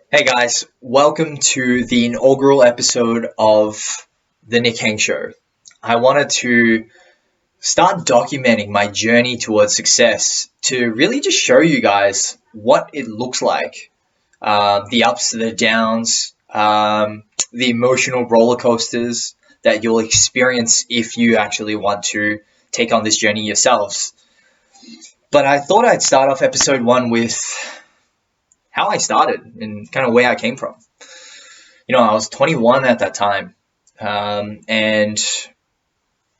Hey guys, welcome to the inaugural episode of The Nick Hang Show. I wanted to start documenting my journey towards success to really just show you guys what it looks like, the ups, the downs, the emotional roller coasters that you'll experience if you actually want to take on this journey yourselves. But I thought I'd start off episode one with how I started and kind of where I came from. I was 21 at that time, and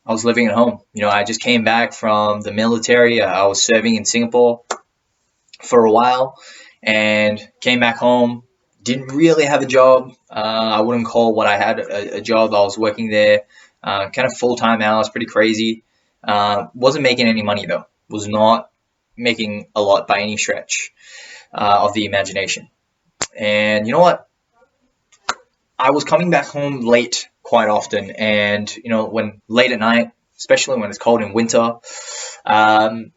I was living at home. I just came back from the military. I was serving in Singapore for a while and came back home. Didn't really have a job. I wouldn't call what I had a job. I was working there kind of full-time hours, pretty crazy. Wasn't making any money though. Was not making a lot by any stretch of the imagination. And you know what? I was coming back home late quite often, and when late at night, especially when it's cold in winter, um,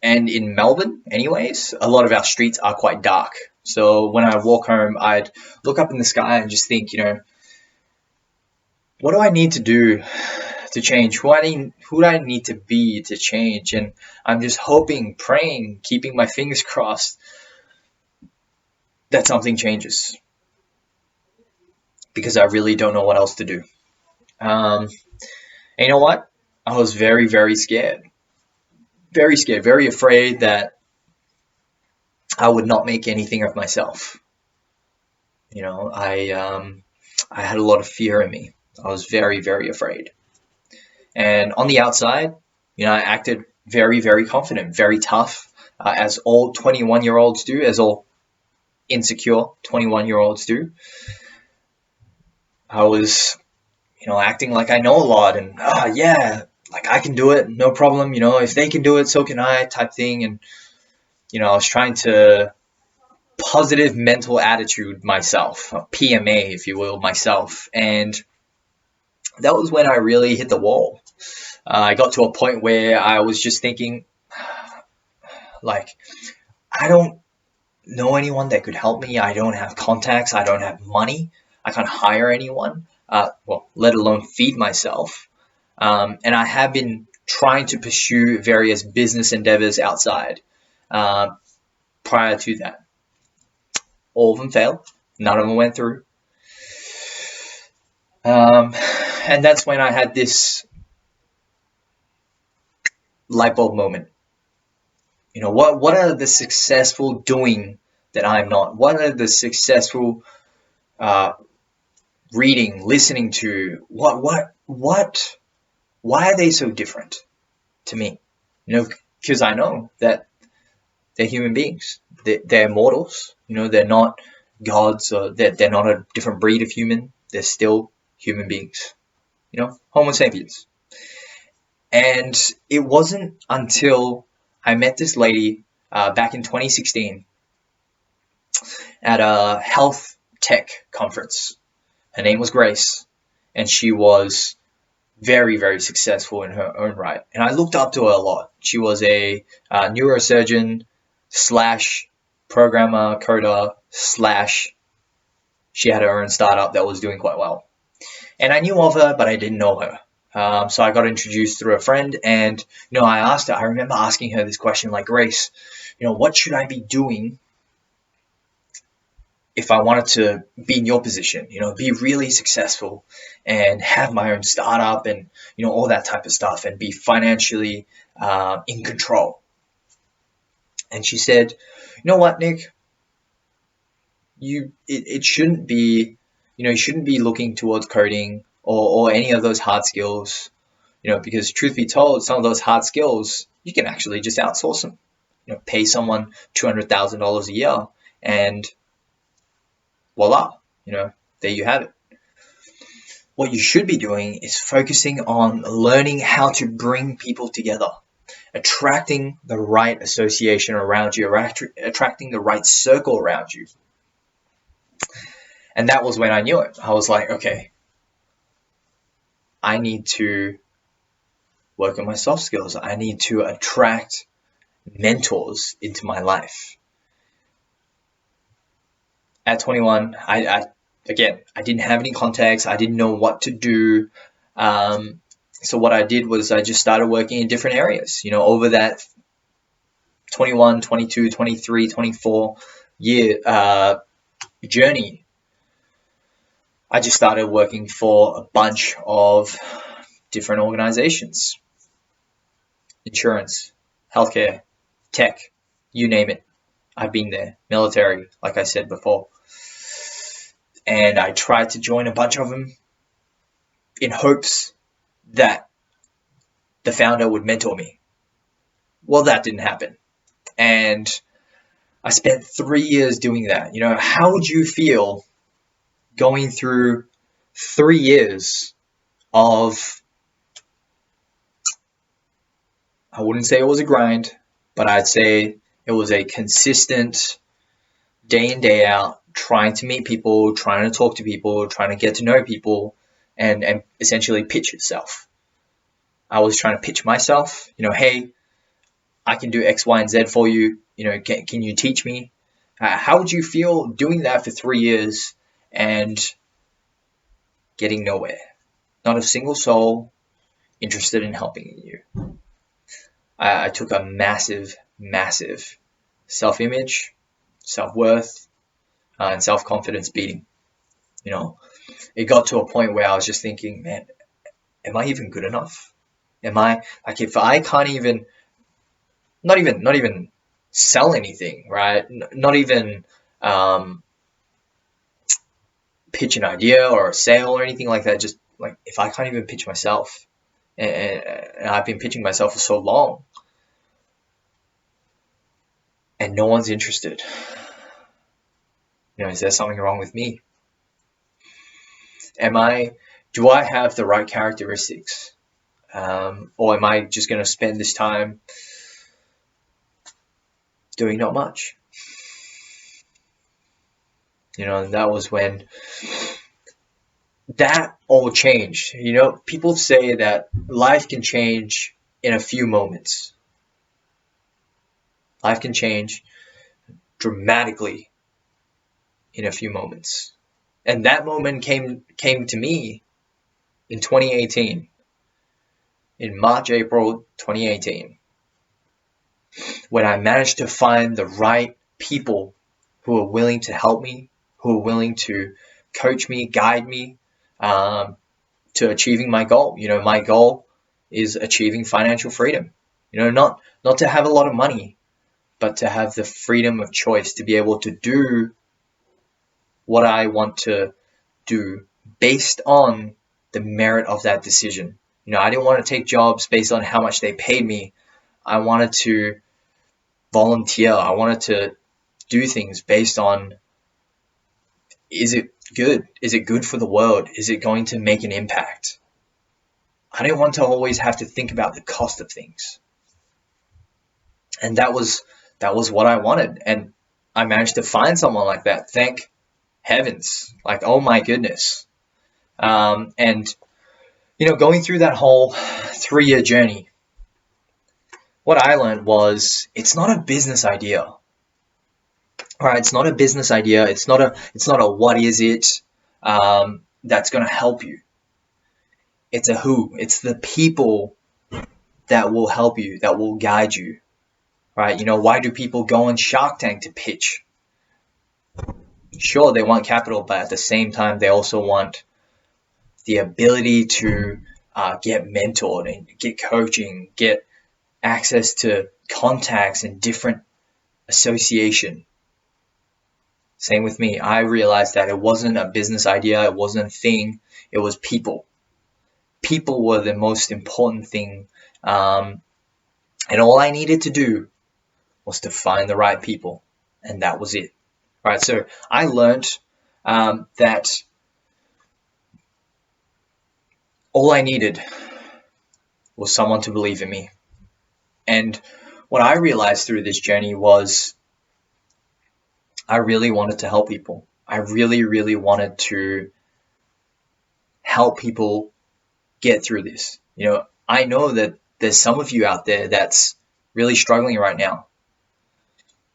and in Melbourne, anyways, a lot of our streets are quite dark. So when I walk home, I'd look up in the sky and just think, what do I need to do to change? Who do I need to be to change? And I'm just hoping, praying, keeping my fingers crossed that something changes because I really don't know what else to do. And you know what? I was very, very scared. Very scared, very afraid that I would not make anything of myself. I had a lot of fear in me. I was very, very afraid. And on the outside, I acted very, very confident, very tough, as all 21-year-olds do, as all insecure 21-year-olds do. I was, acting like I know a lot and, yeah, like I can do it, no problem. If they can do it, so can I, type thing. And I was trying to positive mental attitude myself, a PMA, if you will, myself. And that was when I really hit the wall. I got to a point where I was just thinking, like, I don't know anyone that could help me. I don't have contacts. I don't have money. I can't hire anyone, let alone feed myself. And I have been trying to pursue various business endeavors outside prior to that. All of them failed. None of them went through. And that's when I had this light bulb moment. What are the successful doing that I'm not? What are the successful uh, reading, listening to? Why are they so different to me? Because I know that they're human beings. They're mortals. They're not gods, or they're not a different breed of human. They're still human beings. Homo sapiens. And it wasn't until I met this lady back in 2016 at a health tech conference. Her name was Grace, and she was very, very successful in her own right. And I looked up to her a lot. She was a neurosurgeon slash programmer, coder slash she had her own startup that was doing quite well. And I knew of her, but I didn't know her. So I got introduced through a friend, and I asked her. I remember asking her this question, like, Grace, what should I be doing if I wanted to be in your position? Be really successful and have my own startup and all that type of stuff, and be financially in control. And she said, "You know what, Nick? It shouldn't be, you shouldn't be looking towards coding or any of those hard skills, because truth be told, some of those hard skills you can actually just outsource them. Pay someone $200,000 a year, and voila, there you have it. What you should be doing is focusing on learning how to bring people together, attracting the right association around you, attracting the right circle around you." And that was when I knew it. I was like, okay, I need to work on my soft skills. I need to attract mentors into my life. At 21, I didn't have any context. I didn't know what to do. So what I did was I just started working in different areas. Over that 21, 22, 23, 24 year journey, I just started working for a bunch of different organizations: insurance, healthcare, tech, you name it. I've been there. Military, like I said before. And I tried to join a bunch of them in hopes that the founder would mentor me. Well, that didn't happen. And I spent 3 years doing that. How would you feel going through 3 years of, I wouldn't say it was a grind, but I'd say it was a consistent day in, day out, trying to meet people, trying to talk to people, trying to get to know people, and essentially pitch yourself. I was trying to pitch myself, hey, I can do X, Y, and Z for you. Can you teach me? How would you feel doing that for 3 years and getting nowhere? Not a single soul interested in helping you. I took a massive, massive self-image, self-worth, and self-confidence beating. It got to a point where I was just thinking, man, am I even good enough? Am I, like, if I can't even, not even sell anything, right? Not even pitch an idea or a sale or anything like that. Just like, if I can't even pitch myself, and I've been pitching myself for so long, and no one's interested, is there something wrong with me? Do I have the right characteristics? Or am I just going to spend this time doing not much? And that was when that all changed. People say that life can change in a few moments. Life can change dramatically in a few moments. And that moment came to me in 2018. In March, April 2018, when I managed to find the right people who are willing to help me, who are willing to coach me, guide me to achieving my goal. My goal is achieving financial freedom. Not to have a lot of money, but to have the freedom of choice, to be able to do what I want to do based on the merit of that decision. I didn't want to take jobs based on how much they paid me. I wanted to volunteer. I wanted to do things based on, is it good? Is it good for the world? Is it going to make an impact? I didn't want to always have to think about the cost of things. And that was what I wanted. And I managed to find someone like that. Thank heavens. Like, oh my goodness. And going through that whole 3-year journey, what I learned was it's not a business idea. All right, it's not a business idea. It's not a what is it that's going to help you. It's a who. It's the people that will help you, that will guide you. Right? Why do people go on Shark Tank to pitch? Sure, they want capital, but at the same time, they also want the ability to get mentored and get coaching, get access to contacts and different association. Same with me. I realized that it wasn't a business idea. It wasn't a thing. It was people. People were the most important thing. And all I needed to do was to find the right people. And that was it. All right. So I learned that all I needed was someone to believe in me. And what I realized through this journey was I really wanted to help people. I really, really wanted to help people get through this. I know that there's some of you out there that's really struggling right now.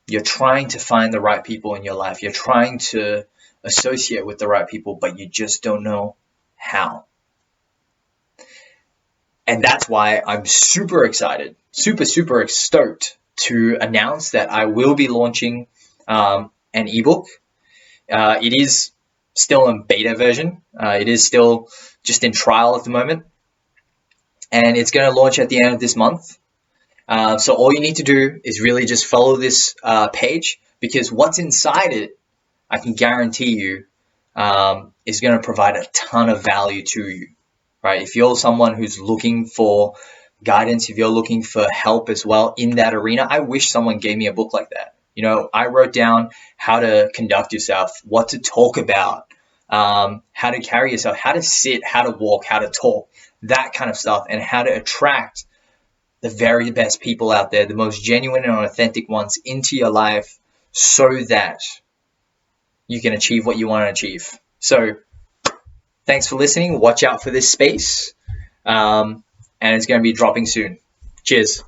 You're trying to find the right people in your life. You're trying to associate with the right people, but you just don't know how. And that's why I'm super excited, super stoked to announce that I will be launching an ebook. It is still in beta version. It is still just in trial at the moment. And it's going to launch at the end of this month. So all you need to do is really just follow this page, because what's inside it, I can guarantee you, is going to provide a ton of value to you, right? If you're someone who's looking for guidance, if you're looking for help as well in that arena, I wish someone gave me a book like that. You know, I wrote down how to conduct yourself, what to talk about, how to carry yourself, how to sit, how to walk, how to talk, that kind of stuff, and how to attract the very best people out there, the most genuine and authentic ones into your life, so that you can achieve what you want to achieve. So thanks for listening. Watch out for this space. And it's going to be dropping soon. Cheers.